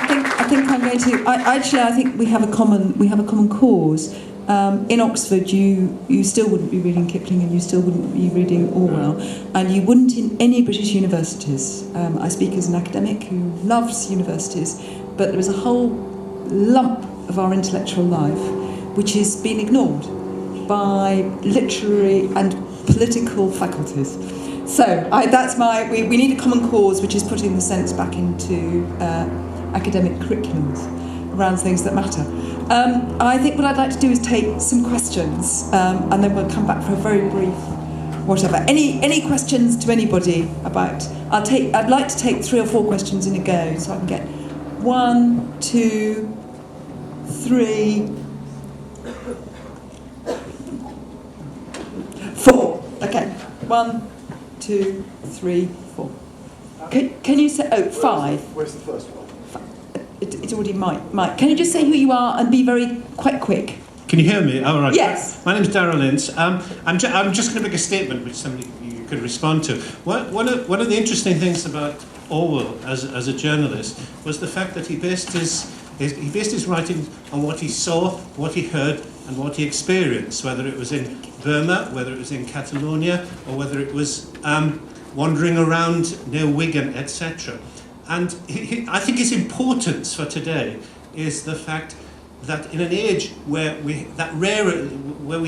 think I'm going to. I think we have a common cause. In Oxford, you still wouldn't be reading Kipling, and you still wouldn't be reading Orwell, and you wouldn't in any British universities. I speak as an academic who loves universities, but there is a whole lump of our intellectual life which is being ignored by literary and political faculties. So we need a common cause, which is putting the sense back into academic curriculums around things that matter. I think what I'd like to do is take some questions, and then we'll come back for a very brief whatever. Any questions to anybody about? I'd like to take 3 or 4 questions in a go, so I can get 1, 2, 3, 4. Okay, 1, 2, 3, 4. Can you say 5? Where's the first one? It's already Mike. Can you just say who you are and be quite quick? Can you hear me? Oh, right. Yes. My name's Darryl Ince. I'm just going to make a statement which somebody you could respond to. One of the interesting things about Orwell as a journalist was the fact that he based his writing on what he saw, what he heard, and what he experienced, whether it was in Burma, whether it was in Catalonia, or whether it was wandering around near Wigan, etc. And I think his importance for today is the fact that in an age where we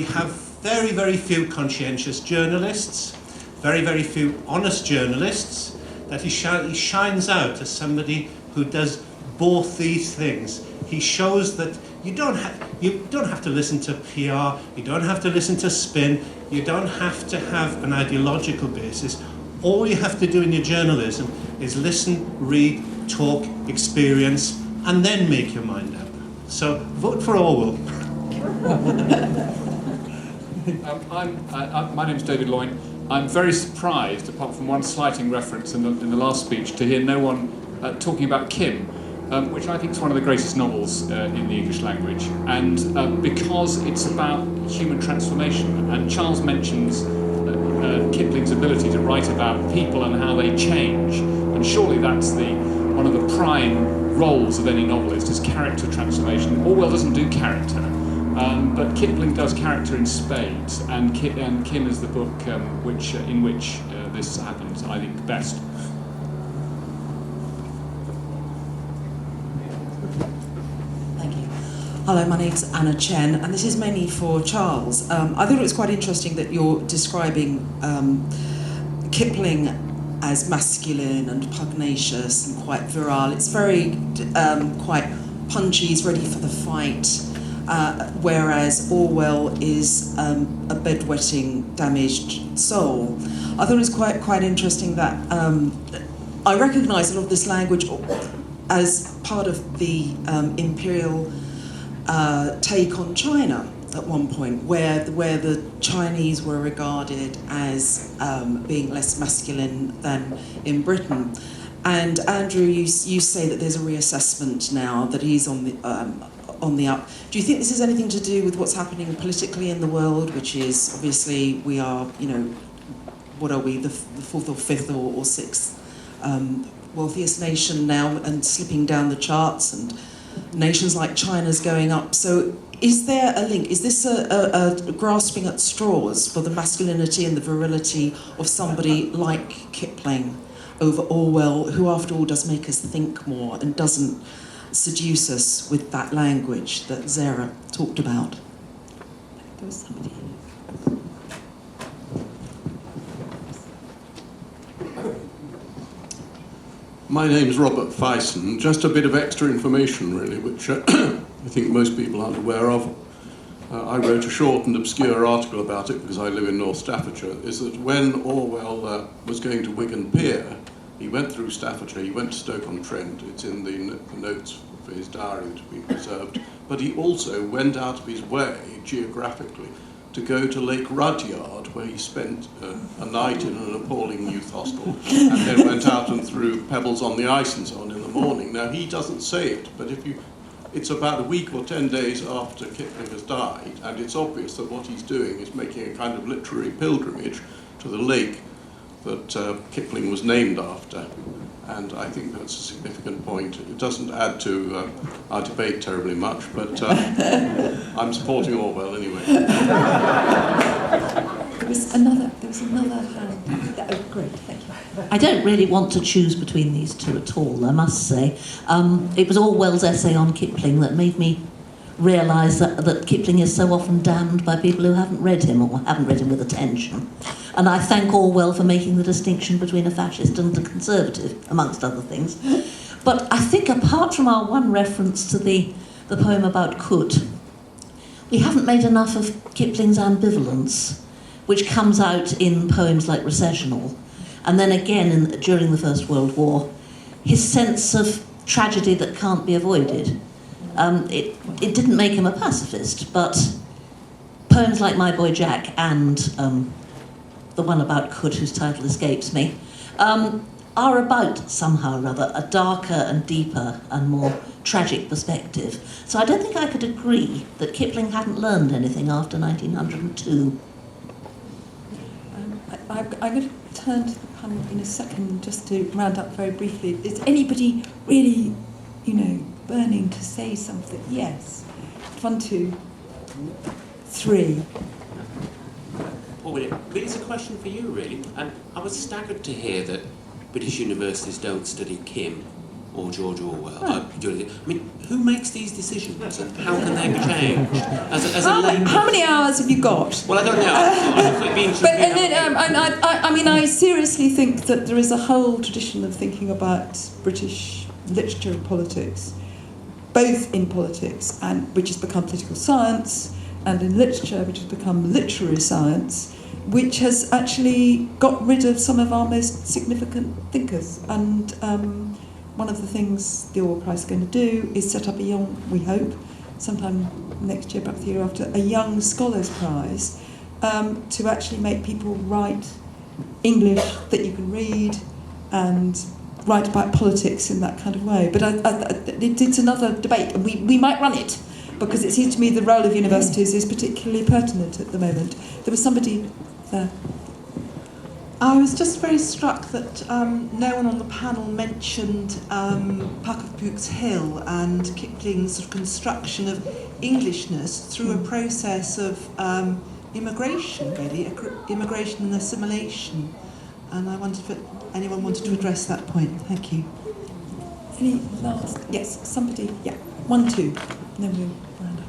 have very, very few conscientious journalists, very, very few honest journalists, that he shines out as somebody who does both these things. He shows that you don't have to listen to PR, you don't have to listen to spin, you don't have to have an ideological basis. All you have to do in your journalism is listen, read, talk, experience, and then make your mind up. So vote for Orwell. My name's David Loyne. I'm very surprised, apart from one slighting reference in the last speech, to hear no one talking about Kim, which I think is one of the greatest novels in the English language, and because it's about human transformation. And Charles mentions Kipling's ability to write about people and how they change, and surely that's one of the prime roles of any novelist is character transformation. Orwell doesn't do character, but Kipling does character in spades, and Kim is the book in which this happens, I think, best. Hello, my name's Anna Chen, and this is mainly for Charles. I thought it was quite interesting that you're describing Kipling as masculine and pugnacious and quite virile. It's very quite punchy, he's ready for the fight, whereas Orwell is a bedwetting, damaged soul. I thought it was quite interesting that I recognise a lot of this language as part of the imperial take on China at one point, where the Chinese were regarded as being less masculine than in Britain. And Andrew, you say that there's a reassessment now, that he's on the up. Do you think this has anything to do with what's happening politically in the world, which is obviously we are, what are we, the 4th or 5th or 6th wealthiest nation now, and slipping down the charts, and nations like China's going up. So is there a link? Is this a grasping at straws for the masculinity and the virility of somebody like Kipling over Orwell, who after all does make us think more and doesn't seduce us with that language that Zara talked about? There was somebody. My name's Robert Fison. Just a bit of extra information, really, which I think most people aren't aware of. I wrote a short and obscure article about it because I live in North Staffordshire, is that when Orwell was going to Wigan Pier, he went through Staffordshire, he went to Stoke-on-Trent, it's in the notes for his diary to be preserved, but he also went out of his way, geographically, to go to Lake Rudyard, where he spent a night in an appalling youth hostel, and then went out and threw pebbles on the ice and so on in the morning. Now, he doesn't say it, but it's about a week or 10 days after Kipling has died, and it's obvious that what he's doing is making a kind of literary pilgrimage to the lake that Kipling was named after. and I think that's a significant point. It doesn't add to our debate terribly much, but I'm supporting Orwell anyway. There was another hand. Oh, great, thank you. I don't really want to choose between these two at all, I must say. It was Orwell's essay on Kipling that made me realise that Kipling is so often damned by people who haven't read him or haven't read him with attention. And I thank Orwell for making the distinction between a fascist and a conservative, amongst other things. But I think apart from our one reference to the poem about Kut, we haven't made enough of Kipling's ambivalence, which comes out in poems like Recessional. And then again, during the First World War, his sense of tragedy that can't be avoided. It didn't make him a pacifist, but poems like My Boy Jack and the one about Kut, whose title escapes me, are about, somehow or other, a darker and deeper and more tragic perspective. So I don't think I could agree that Kipling hadn't learned anything after 1902. I'm going to turn to the panel in a second just to round up very briefly. Is anybody really, burning to say something? Yes. 1, 2, 3. Well, it's a question for you, really. And I was staggered to hear that British universities don't study Kim or George Orwell. I mean, who makes these decisions and how can they be changed? How many hours have you got? Well, I don't know. I seriously think that there is a whole tradition of thinking about British literature and politics, both in politics, and which has become political science, and in literature, which has become literary science, which has actually got rid of some of our most significant thinkers. And one of the things the Orwell Prize is going to do is set up a young, we hope, sometime next year, perhaps the year after, a young scholars prize to actually make people write English that you can read and write about politics in that kind of way. But it's another debate, and we might run it, because it seems to me the role of universities is particularly pertinent at the moment. There was somebody there. I was just very struck that no one on the panel mentioned Puck of Pook's Hill and Kipling's sort of construction of Englishness through a process of immigration, really, immigration and assimilation. And I wondered if anyone wanted to address that point. Thank you. Any last? Yes, somebody. Yeah, 1, 2, and then we'll round up.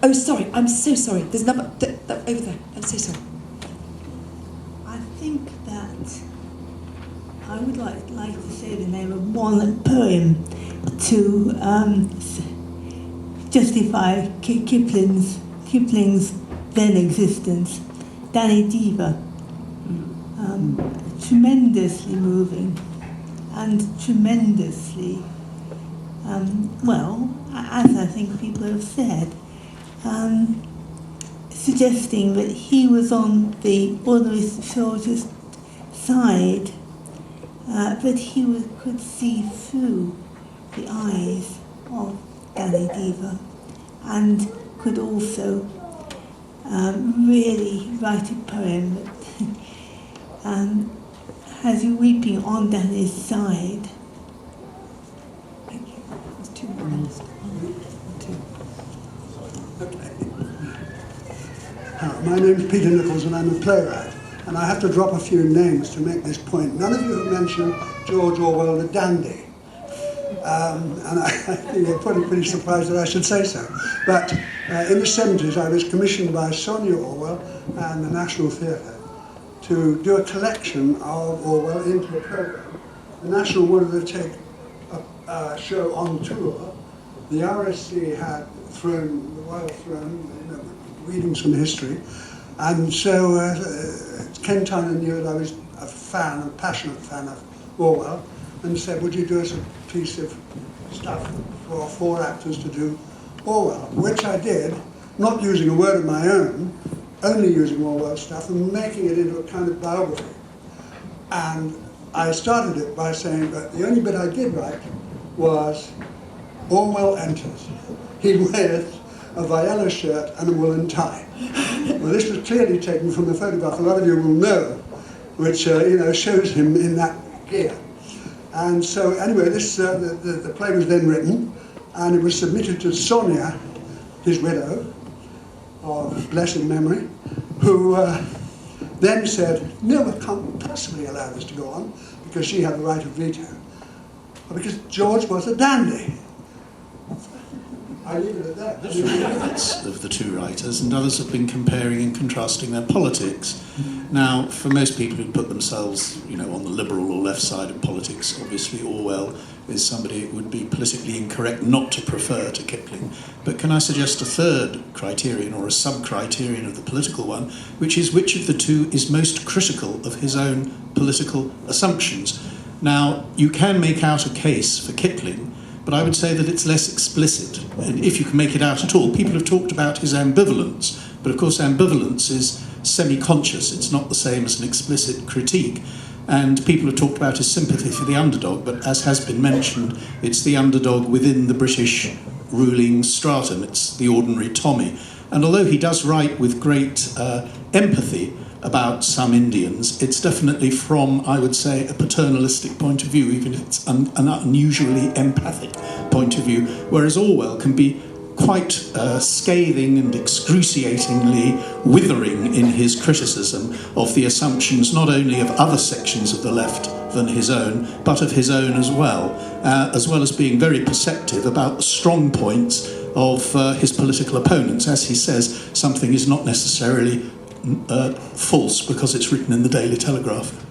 Oh, sorry, I'm so sorry. There's another over there. I'm so sorry. I think that I would like to say the name of one poem to justify Kipling's then existence, Danny Diva. Tremendously moving and tremendously, as I think people have said, suggesting that he was on the ordinary soldier's side, but he could see through the eyes of Danny Diva and could also really write a poem that has you weeping on Danny's side. Thank you. There's 2 more minutes. 1, 2. My name's Peter Nichols and I'm a playwright, and I have to drop a few names to make this point. None of you have mentioned George Orwell the dandy, and I think you're probably pretty surprised that I should say so. But in the 70s I was commissioned by Sonia Orwell and the National Theatre to do a collection of Orwell into a programme. The National wanted to take a show on tour. The RSC had thrown the Royal Throne, readings from history, and so Ken Tyner knew that I was a passionate fan of Orwell, and said, would you do us a piece of stuff for 4 actors to do Orwell, which I did, not using a word of my own, only using Orwell stuff and making it into a kind of biography. And I started it by saying that the only bit I did write was Orwell enters. He wears a Viola shirt and a woolen tie. Well, this was clearly taken from the photograph. A lot of you will know which shows him in that gear. And so anyway, the play was then written, and it was submitted to Sonia, his widow, of blessed memory, who then said, no, I can't possibly allow this to go on, because she had the right of veto, because George was a dandy. I leave it at that. There's regrets of the two writers, and others have been comparing and contrasting their politics. Now, for most people who put themselves, on the liberal or left side of politics, obviously Orwell is somebody who would be politically incorrect not to prefer to Kipling. But can I suggest a third criterion, or a sub-criterion of the political one, which is which of the two is most critical of his own political assumptions? Now, you can make out a case for Kipling, but I would say that it's less explicit, and if you can make it out at all. People have talked about his ambivalence, but of course ambivalence is semi-conscious. It's not the same as an explicit critique. And people have talked about his sympathy for the underdog, but as has been mentioned, it's the underdog within the British ruling stratum. It's the ordinary Tommy. And although he does write with great empathy about some Indians, it's definitely from, I would say, a paternalistic point of view, even if it's an unusually empathic point of view, whereas Orwell can be quite scathing and excruciatingly withering in his criticism of the assumptions not only of other sections of the left than his own, but of his own as well as being very perceptive about the strong points of his political opponents. As he says, something is not necessarily false because it's written in the Daily Telegraph.